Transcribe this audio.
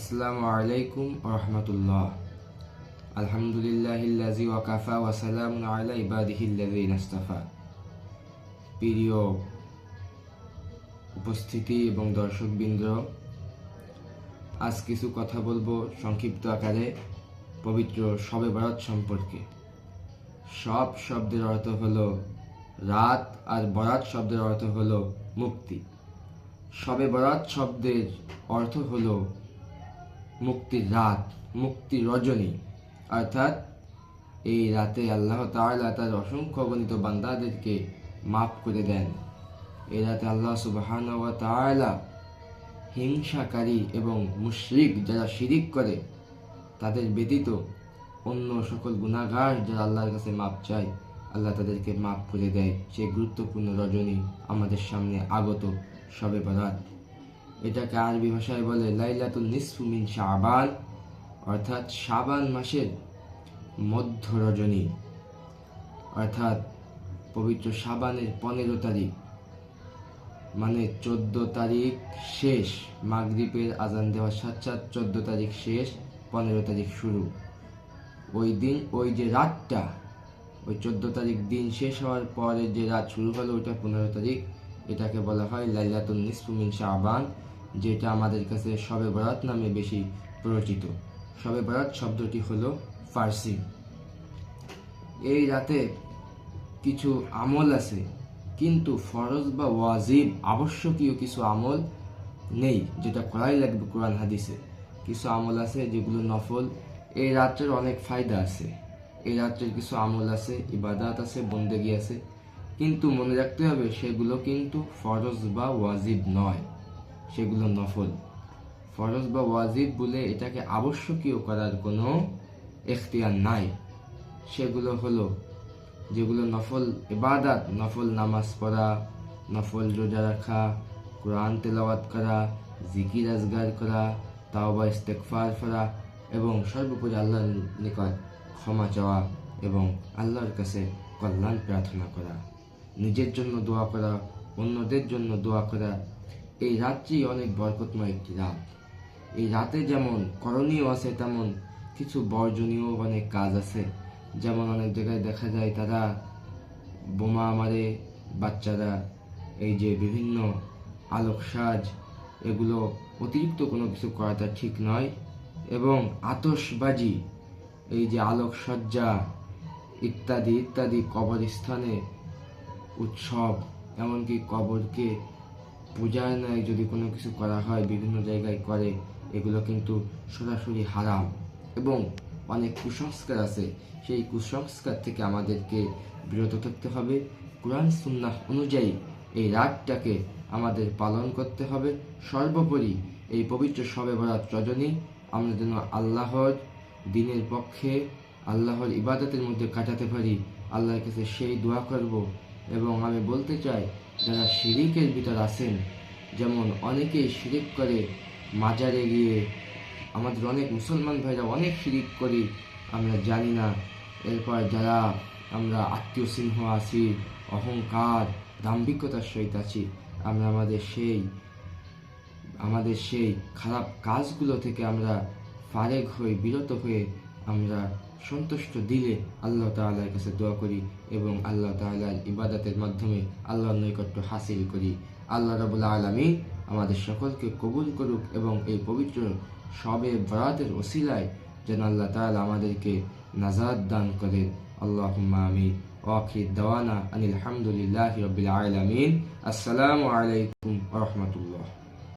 আসসালামু আলাইকুম রহমতুল্লাহ। আলহামদুলিল্লাহিল্লাযী ওয়াকাফা ওয়া সালামুন আলা ইবাদিহিল্লাযীনা ইসতাফা। প্রিয় উপস্থিতি এবং দর্শকবৃন্দ, আজ কিছু কথা বলবো সংক্ষিপ্ত আকারে পবিত্র শবে বরাত সম্পর্কে। সব শব্দের অর্থ হলো রাত আর বরাত শব্দের অর্থ হলো মুক্তি। শবে বরাত শব্দের অর্থ হলো মুক্তির রাত, মুক্তির রজনী। অর্থাৎ এই রাতে আল্লাহ তাআলা তার অসংখ্য অগণিত বান্দাদেরকে মাফ করে দেন। এই রাতে আল্লাহ সুবহানাহু ওয়া তাআলা হিংসাকারী এবং মুশরিক যারা শিরিক করে তাদের ব্যতীত অন্য সকল গুনাহগার যারা আল্লাহর কাছে মাফ চায়, আল্লাহ তাদেরকে মাফ করে দেয়। সেই গুরুত্বপূর্ণ রজনী আমাদের সামনে আগত শবে বরাত। এটাকে আরবি ভাষায় বলে লাইলাতুন নিসফু মিন শাবান, অর্থাৎ শাবান মাসের মধ্য রজনী। অর্থাৎ পবিত্র শাবানের 15 তারিখ মানে 14 তারিখ শেষ, মাগরিবের আজান দেওয়ার সাথে সাথে 14 তারিখ শেষ, 15 তারিখ শুরু। ওই দিন ওই যে রাতটা, ওই 14 তারিখ দিন শেষ হওয়ার পরে যে রাত শুরু হলো ওইটা 15 তারিখ, এটাকে বলা হয় লাইলাতুন নিসফু মিন শাবান, যেটা আমাদের কাছে শবে বরাত নামে বেশি পরিচিত। শবে বরাত শব্দটি হলো ফার্সি। এই রাতে কিছু আমল আছে, কিন্তু ফরজ বা ওয়াজিব আবশ্যকীয় কিছু আমল নেই, যেটা করাই লাগবে কোরআন হাদিসে। কিছু আমল আছে যেগুলো নফল। এই রাত্রের অনেক ফায়দা আছে, এই রাত্রের কিছু আমল আছে, ইবাদাত আছে, বন্দেগী আছে, কিন্তু মনে রাখতে হবে সেগুলো কিন্তু ফরজ বা ওয়াজিব নয়, সেগুলো নফল। ফরজ বা ওয়াজিব বলে এটাকে আবশ্যকীয় করার কোনো এখতিয়ার নাই। সেগুলো হলো যেগুলো নফল ইবাদত, নফল নামাজ পড়া, নফল রোজা রাখা, কোরআন তেলাওয়াত করা, জিকির আজগার করা, তাওবা ইস্তেগফার করা, এবং সর্বোপরি আল্লাহর নিকট ক্ষমা চাওয়া এবং আল্লাহর কাছে কল্যাণ প্রার্থনা করা, নিজের জন্য দোয়া করা, অন্যদের জন্য দোয়া করা। এই রাত্রি অনেক বরকতময় একটি রাত। এই রাতে যেমন করণীয় আছে, তেমন কিছু বর্জনীয় অনেক কাজ আছে। যেমন অনেক জায়গায় দেখা যায় তারা বোমা মারে, বাচ্চারা এই যে বিভিন্ন আলোকসাজ, এগুলো অতিরিক্ত কোনো কিছু করাটা ঠিক নয়। এবং আতশবাজি, এই যে আলোকসজ্জা ইত্যাদি ইত্যাদি, কবরস্থানে উৎসব, এমনকি কবরকে পূজার ন্যায় যদি কোনো কিছু করা হয়, বিভিন্ন জায়গায় করে, এগুলো কিন্তু সরাসরি হারাম। এবং অনেক কুসংস্কার আছে, সেই কুসংস্কার থেকে আমাদেরকে বিরত থাকতে হবে। কোরআন সুন্নাহ অনুযায়ী এই রাতটাকে আমাদের পালন করতে হবে। সর্বোপরি এই পবিত্র শবে বরাত রজনী আমরা যেন আল্লাহর দিনের পক্ষে, আল্লাহর ইবাদতের মধ্যে কাটাতে পারি, আল্লাহর কাছে সেই দোয়া করব। এবং আমি বলতে চাই, যারা শিরিকের ভিতর আছেন, যেমন অনেকেই শিরিক করে মাজারে গিয়ে, আমাদের অনেক মুসলমান ভাইরা অনেক শিরিক করি, আমরা জানি না। এরপর যারা আমরা আত্মীয় সিংহ আছি, অহংকার দাম্ভিকতার সহিত আছি, আমরা আমাদের সেই খারাপ কাজগুলো থেকে আমরা ফারেক হয়ে, বিরত হয়ে, আমরা সন্তুষ্ট দিলে আল্লাহ তাআলার কাছে দোয়া করি এবং আল্লাহ তাআলার ইবাদতের মাধ্যমে আল্লাহর নৈকট্য হাসিল করি। আল্লাহ রাব্বুল আলামিন আমাদের সকলকে কবুল করুক এবং এই পবিত্র শবে বরাতের ওসিলায় যেন আল্লাহ তাআলা আমাদেরকে নাজাত দান করেন। আল্লাহুম্মা আমিন। ওয়া আখির দাওয়ানা আনিল হামদুলিল্লাহি রাব্বিল আলামিন। আসসালামু আলাইকুম ওয়া রাহমাতুল্লাহ।